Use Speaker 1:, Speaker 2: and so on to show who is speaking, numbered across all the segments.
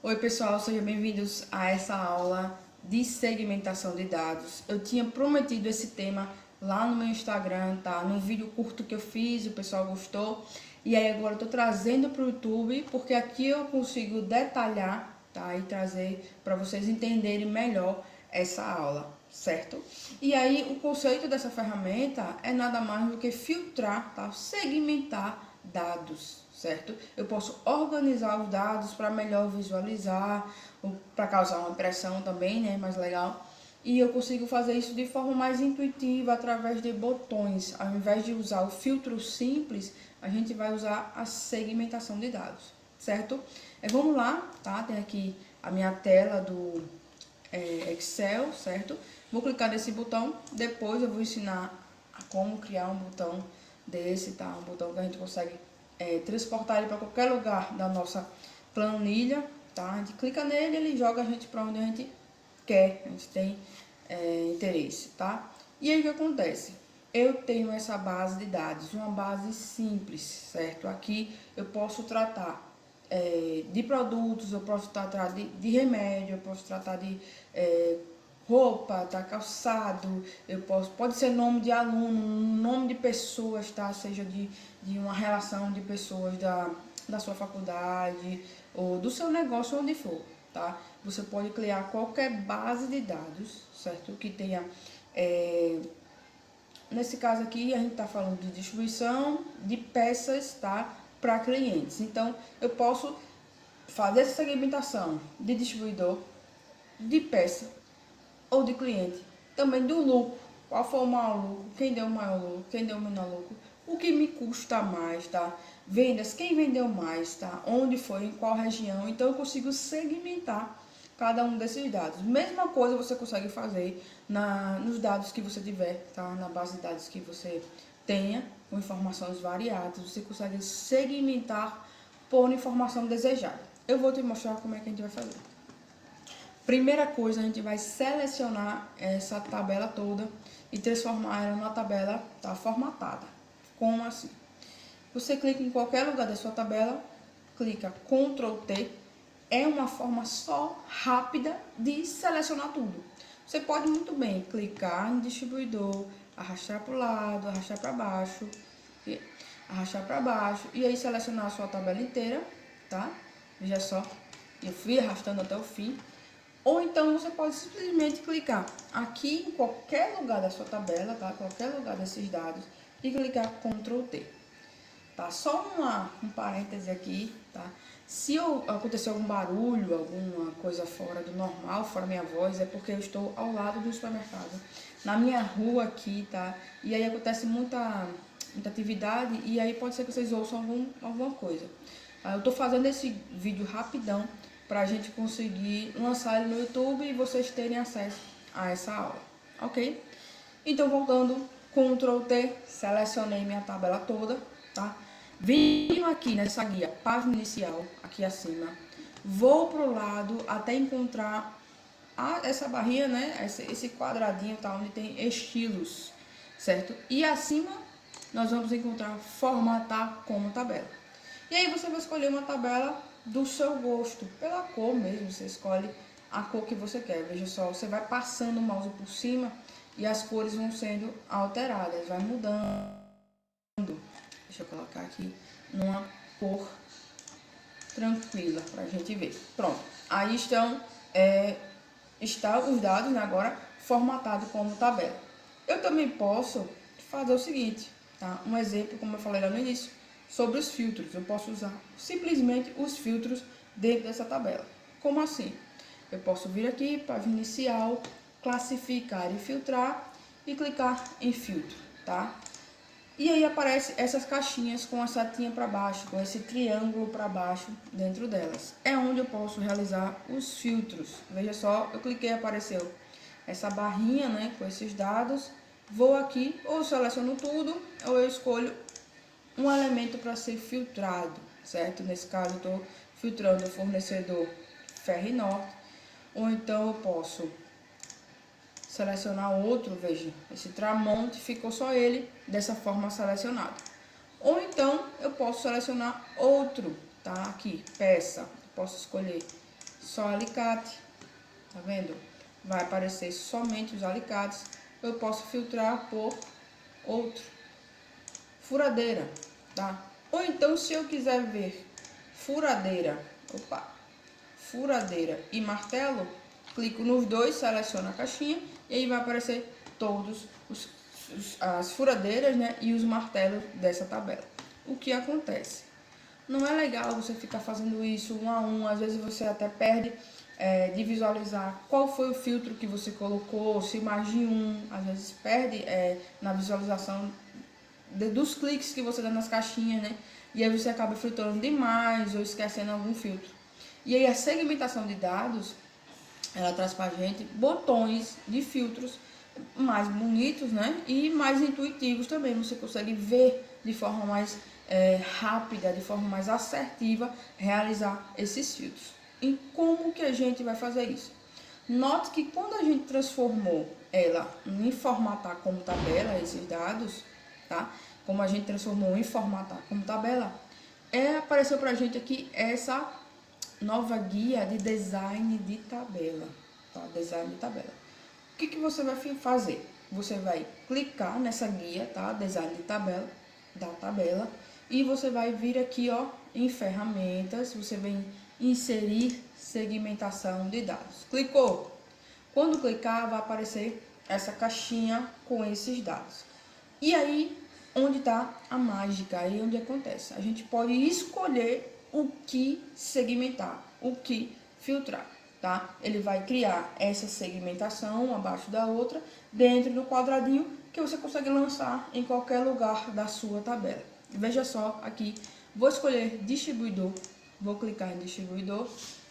Speaker 1: Oi pessoal, sejam bem-vindos a essa aula de segmentação de dados. Eu tinha prometido esse tema lá no meu Instagram, tá? No vídeo curto que eu fiz, o pessoal gostou. E aí agora eu tô trazendo para o YouTube, porque aqui eu consigo detalhar, tá? E trazer para vocês entenderem melhor essa aula, certo? E aí o conceito dessa ferramenta é nada mais do que filtrar, tá? Segmentar dados, certo? Eu posso organizar os dados para melhor visualizar, para causar uma impressão também, né, mais legal. E eu consigo fazer isso de forma mais intuitiva através de botões. Ao invés de usar o filtro simples, a gente vai usar a segmentação de dados, certo? Vamos lá, tá? Tem aqui a minha tela do Excel, certo? Vou clicar nesse botão, depois eu vou ensinar a como criar um botão desse, tá? Um botão que a gente consegue transportar ele para qualquer lugar da nossa planilha, tá? A gente clica nele, ele joga a gente para onde a gente quer, a gente tem interesse, tá? E aí o que acontece? Eu tenho essa base de dados, uma base simples, certo? Aqui eu posso tratar de produtos, eu posso tratar de remédio, eu posso tratar de roupa, tá, calçado, pode ser nome de aluno, nome de pessoas, tá, seja de uma relação de pessoas da sua faculdade ou do seu negócio, onde for, tá? Você pode criar qualquer base de dados, certo? Que tenha, nesse caso aqui a gente está falando de distribuição de peças, tá, para clientes. Então eu posso fazer essa segmentação de distribuidor, de peça ou de cliente, também do lucro, qual foi o maior lucro, quem deu o maior lucro, quem deu o menor lucro, o que me custa mais, tá? Vendas, quem vendeu mais, tá? Onde foi, em qual região, então eu consigo segmentar cada um desses dados. Mesma coisa você consegue fazer nos dados que você tiver, tá? Na base de dados que você tenha, com informações variadas, você consegue segmentar por informação desejada. Eu vou te mostrar como é que a gente vai fazer. Primeira coisa, a gente vai selecionar essa tabela toda e transformar ela numa tabela, tá, formatada. Como assim? Você clica em qualquer lugar da sua tabela, clica Ctrl T, é uma forma só rápida de selecionar tudo. Você pode muito bem clicar no distribuidor, arrastar para o lado, arrastar para baixo, arrastar para baixo e aí selecionar a sua tabela inteira, tá? Veja só, eu fui arrastando até o fim. Ou então você pode simplesmente clicar aqui em qualquer lugar da sua tabela, tá? Qualquer lugar desses dados e clicar Ctrl T. Tá? Só um parêntese aqui, tá? Se acontecer algum barulho, alguma coisa fora do normal, fora minha voz, é porque eu estou ao lado do supermercado, na minha rua aqui, tá? E aí acontece muita atividade e aí pode ser que vocês ouçam alguma coisa. Eu tô fazendo esse vídeo rapidão pra gente conseguir lançar ele no YouTube e vocês terem acesso a essa aula, ok? Então, voltando, Ctrl T, selecionei minha tabela toda, tá? Venho aqui nessa guia, página inicial, aqui acima, vou pro lado até encontrar essa barrinha, né? Esse quadradinho, tá? Onde tem estilos, certo? E acima nós vamos encontrar formatar como tabela. E aí você vai escolher uma tabela do seu gosto, pela cor mesmo, você escolhe a cor que você quer. Veja só, você vai passando o mouse por cima e as cores vão sendo alteradas, vai mudando. Deixa eu colocar aqui numa cor tranquila pra gente ver. Pronto, aí estão os dados, né, agora formatados como tabela. Eu também posso fazer o seguinte, tá? Um exemplo, como eu falei lá no início, sobre os filtros. Eu posso usar simplesmente os filtros dentro dessa tabela. Como assim? Eu posso vir aqui, página inicial, classificar e filtrar e clicar em filtro, tá? E aí aparece essas caixinhas com a setinha para baixo, com esse triângulo para baixo dentro delas. É onde eu posso realizar os filtros. Veja só, eu cliquei e apareceu essa barrinha, né, com esses dados. Vou aqui, ou seleciono tudo, ou eu escolho um elemento para ser filtrado, certo? Nesse caso, eu estou filtrando o fornecedor Ferrinorte, ou então eu posso selecionar outro, veja, esse Tramonte ficou só ele dessa forma selecionado. Ou então eu posso selecionar outro, tá? Aqui, peça, posso escolher só alicate, tá vendo? Vai aparecer somente os alicates. Eu posso filtrar por outro, furadeira, tá? Ou então, se eu quiser ver furadeira, furadeira e martelo, clico nos dois, seleciono a caixinha e aí vai aparecer todos as furadeiras, né, e os martelos dessa tabela. O que acontece? Não é legal você ficar fazendo isso um a um, às vezes você até perde de visualizar qual foi o filtro que você colocou, se mais de um, às vezes perde na visualização dos cliques que você dá nas caixinhas, né? E aí você acaba filtrando demais ou esquecendo algum filtro. E aí a segmentação de dados, ela traz pra gente botões de filtros mais bonitos, né? E mais intuitivos também. Você consegue ver de forma mais rápida, de forma mais assertiva, realizar esses filtros. E como que a gente vai fazer isso? Note que quando a gente transformou ela em formatar como tabela, esses dados, tá? Como a gente transformou em formatar como tabela, apareceu pra gente aqui essa nova guia de design de tabela, tá? Design de tabela. O que você vai fazer? Você vai clicar nessa guia, tá? Design de tabela, da tabela, e você vai vir aqui, ó, em ferramentas, você vem inserir segmentação de dados. Clicou? Quando clicar, vai aparecer essa caixinha com esses dados. E aí, onde está a mágica? Aí onde acontece? A gente pode escolher o que segmentar, o que filtrar, tá? Ele vai criar essa segmentação abaixo da outra, dentro do quadradinho, que você consegue lançar em qualquer lugar da sua tabela. Veja só aqui, vou escolher distribuidor, vou clicar em distribuidor,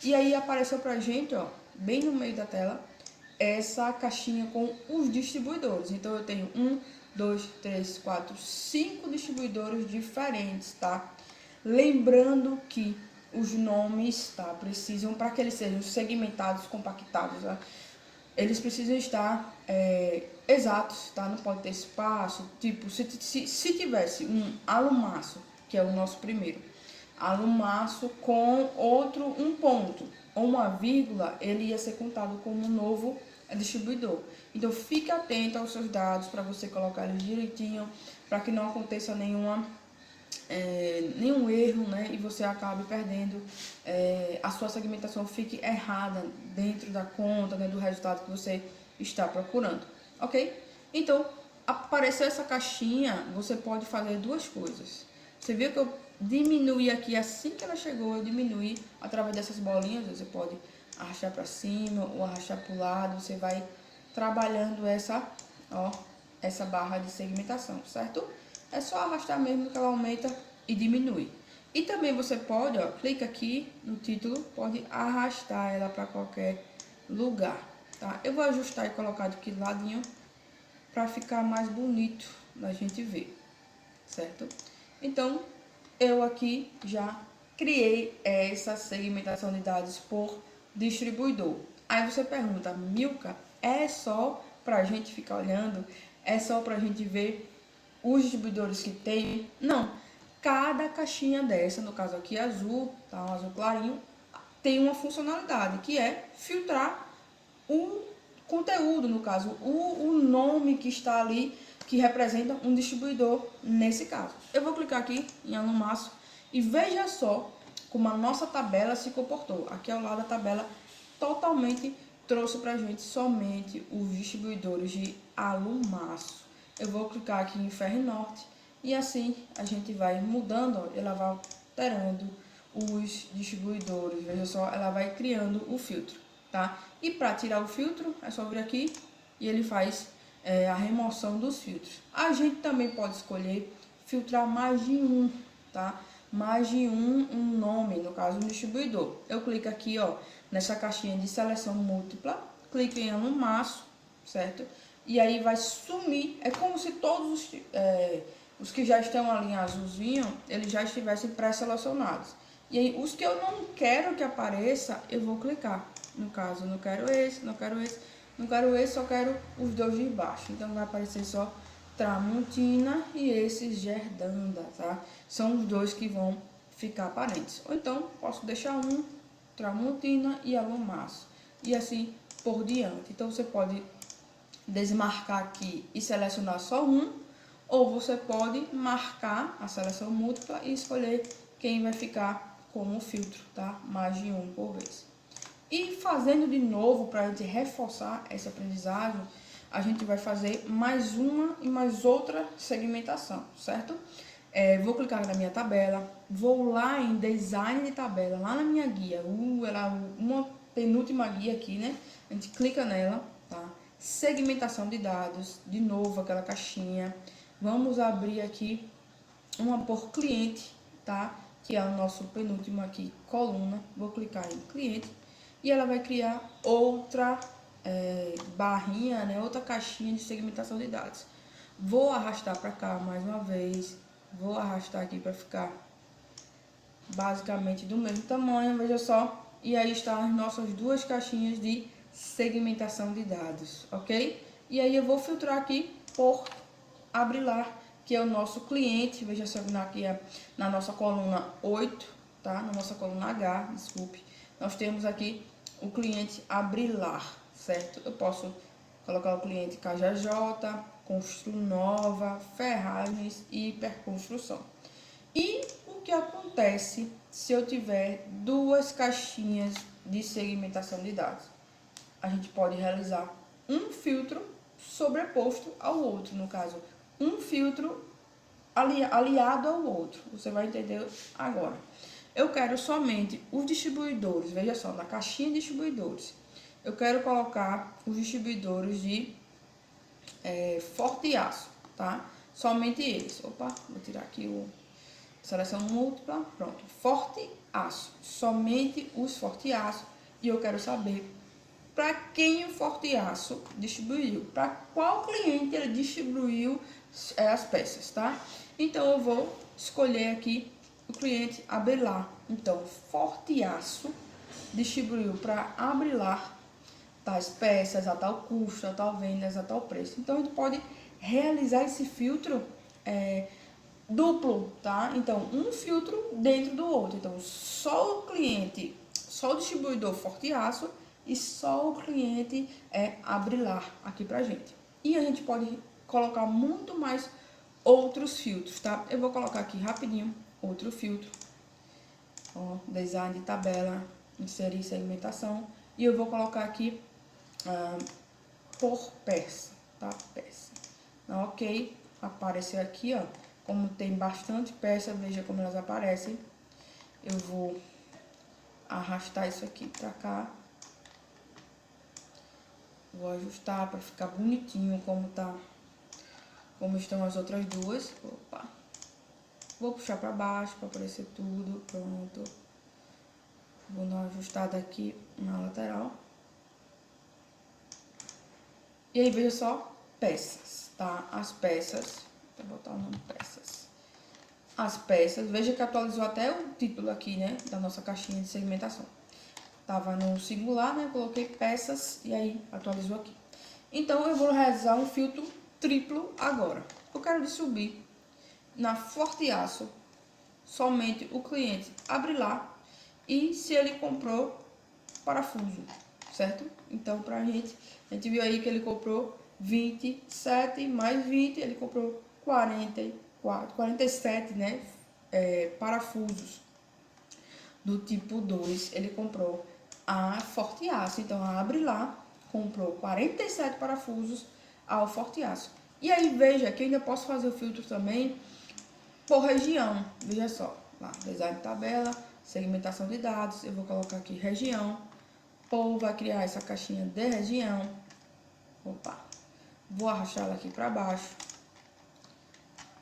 Speaker 1: e aí apareceu pra gente, ó, bem no meio da tela, essa caixinha com os distribuidores. Então eu tenho 1, 2, 3, 4, 5 distribuidores diferentes, tá? Lembrando que os nomes, tá, precisam, para que eles sejam segmentados, compactados, tá? Eles precisam estar exatos, tá? Não pode ter espaço. Tipo, se tivesse um alumaço, que é o nosso primeiro, alumaço com outro um ponto ou uma vírgula, ele ia ser contado como um novo distribuidor. Então fique atento aos seus dados para você colocar eles direitinho, para que não aconteça nenhum erro, né? E você acabe perdendo, a sua segmentação fique errada dentro da conta, né? Do resultado que você está procurando, ok? Então, apareceu essa caixinha, você pode fazer duas coisas. Você viu que eu diminuí aqui, assim que ela chegou, eu diminuí através dessas bolinhas, você pode arrastar para cima ou arrastar para o lado, você vai trabalhando essa barra de segmentação, certo? É só arrastar mesmo que ela aumenta e diminui. E também você pode, ó, clica aqui no título, pode arrastar ela para qualquer lugar, tá? Eu vou ajustar e colocar aqui do ladinho para ficar mais bonito da gente ver, certo? Então, eu aqui já criei essa segmentação de dados por distribuidor. Aí você pergunta, Milka, é só para a gente ficar olhando? É só para a gente ver os distribuidores que tem? Não. Cada caixinha dessa, no caso aqui azul, tá? Um azul clarinho, tem uma funcionalidade que é filtrar o conteúdo, no caso, o nome que está ali, que representa um distribuidor nesse caso. Eu vou clicar aqui em alumaço e veja só como a nossa tabela se comportou. Aqui ao lado da tabela totalmente trouxe pra gente somente os distribuidores de alumaço. Eu vou clicar aqui em ferro norte e assim a gente vai mudando, ó, ela vai alterando os distribuidores. Veja só, ela vai criando o filtro, tá? E para tirar o filtro, é só vir aqui e ele faz a remoção dos filtros. A gente também pode escolher filtrar mais de um, tá? Mais de um nome, no caso um distribuidor. Eu clico aqui, ó, nessa caixinha de seleção múltipla, clico em alumaço, certo? E aí vai sumir, é como se todos os que já estão ali em azulzinho, eles já estivessem pré-selecionados. E aí os que eu não quero que apareça, eu vou clicar. No caso, não quero esse, não quero esse, não quero esse, só quero os dois de baixo. Então vai aparecer só Tramontina e esse Gerdanda, tá? São os dois que vão ficar aparentes. Ou então, posso deixar um Tramontina e Alumar. E assim por diante. Então, você pode desmarcar aqui e selecionar só um, ou você pode marcar a seleção múltipla e escolher quem vai ficar como filtro, tá? Mais de um por vez. E fazendo de novo, para a gente reforçar essa aprendizagem, a gente vai fazer mais uma e mais outra segmentação, certo? Vou clicar na minha tabela, vou lá em design de tabela, lá na minha guia, uma penúltima guia aqui, né? A gente clica nela, tá? Segmentação de dados, de novo aquela caixinha. Vamos abrir aqui uma por cliente, tá? Que é o nosso penúltimo aqui, coluna. Vou clicar em cliente e ela vai criar outra barrinha, né? Outra caixinha de segmentação de dados. Vou arrastar para cá mais uma vez. Vou arrastar aqui para ficar basicamente do mesmo tamanho, veja só. E aí estão as nossas duas caixinhas de segmentação de dados, ok? E aí eu vou filtrar aqui por Abrilar, que é o nosso cliente. Veja só aqui na nossa coluna 8, tá? Na nossa coluna H, desculpe. Nós temos aqui o cliente Abrilar, certo? Eu posso colocar o cliente KJJ, Construnova, Ferragens e Hiperconstrução. E o que acontece se eu tiver duas caixinhas de segmentação de dados? A gente pode realizar um filtro sobreposto ao outro, no caso, um filtro aliado ao outro. Você vai entender agora. Eu quero somente os distribuidores, veja só, na caixinha de distribuidores. Eu quero colocar os distribuidores de forte aço, tá? Somente eles. Opa, vou tirar aqui o seleção múltipla, pronto. Forte aço, somente os forte aço. E eu quero saber para quem o forte aço distribuiu, para qual cliente ele distribuiu as peças, tá? Então eu vou escolher aqui o cliente Abrilar. Então, forte aço distribuiu para Abrilar tais peças a tal custo, a tal vendas, a tal preço. Então a gente pode realizar esse filtro duplo, tá? Então, um filtro dentro do outro. Então, só o cliente, só o distribuidor forte aço e só o cliente Abrilar aqui pra gente. E a gente pode colocar muito mais outros filtros, tá? Eu vou colocar aqui rapidinho outro filtro. Ó, design de tabela, inserir segmentação. E eu vou colocar aqui por peça, tá? Peça. Ok, apareceu aqui, ó. Como tem bastante peça, veja como elas aparecem. Eu vou arrastar isso aqui pra cá. Vou ajustar para ficar bonitinho como estão as outras duas. Opa. Vou puxar para baixo para aparecer tudo. Pronto. Vou dar uma ajustada aqui na lateral. E aí, veja só, peças, tá? As peças. Vou botar o nome peças. As peças. Veja que atualizou até o título aqui, né? Da nossa caixinha de segmentação. Tava no singular, né? Coloquei peças e aí atualizou aqui. Então, eu vou realizar um filtro triplo agora. Eu quero subir na forte aço somente o cliente Abrilar e se ele comprou parafuso, certo? Então, a gente viu aí que ele comprou 27 mais 20, ele comprou 47, né? Parafusos do tipo 2, ele comprou a forte aço. Então, a Abrilar comprou 47 parafusos ao forte aço. E aí, veja que eu ainda posso fazer o filtro também por região. Veja só, lá, design de tabela, segmentação de dados. Eu vou colocar aqui região. Ou vai criar essa caixinha de região. Opa, vou arrastar ela aqui para baixo.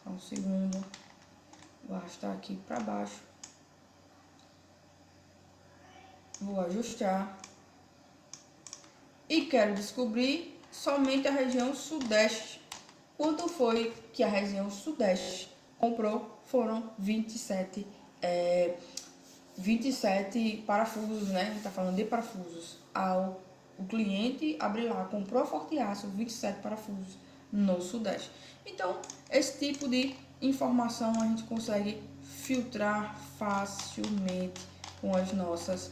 Speaker 1: Só um segundo. Vou arrastar aqui para baixo. Vou ajustar. E quero descobrir somente a região sudeste. Quanto foi que a região sudeste comprou? Foram 27 parafusos, né? A gente tá falando de parafusos. O cliente Abrilar comprou a forte aço 27 parafusos no sudeste. Então, esse tipo de informação a gente consegue filtrar facilmente com as nossas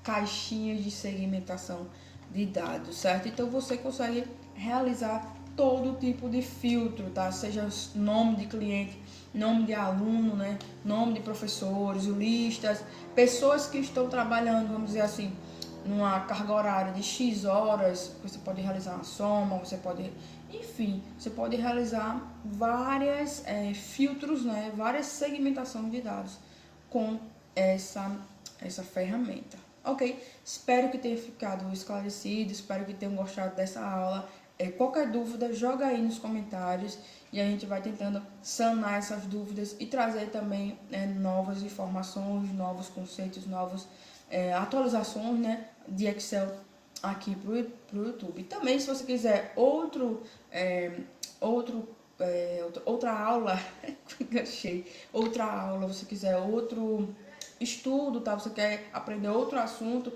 Speaker 1: caixinhas de segmentação de dados, certo? Então você consegue realizar todo tipo de filtro, tá? Seja nome de cliente, nome de aluno, né? Nome de professores, listas, pessoas que estão trabalhando, vamos dizer assim, numa carga horária de X horas, você pode realizar uma soma, você pode, enfim, você pode realizar várias filtros, né? Várias segmentações de dados com essa ferramenta. Ok? Espero que tenha ficado esclarecido, espero que tenham gostado dessa aula. Qualquer dúvida, joga aí nos comentários e a gente vai tentando sanar essas dúvidas e trazer também novas informações, novos conceitos, novas atualizações, né, de Excel aqui pro YouTube. Também, se você quiser outra aula, achei, outra aula, você quiser outro estudo, tá? Você quer aprender outro assunto,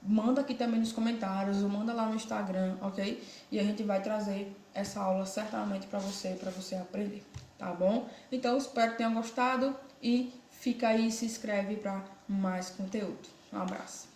Speaker 1: manda aqui também nos comentários, ou manda lá no Instagram, ok? E a gente vai trazer essa aula certamente para você aprender, tá bom? Então, espero que tenham gostado e fica aí, se inscreve para mais conteúdo. Um abraço.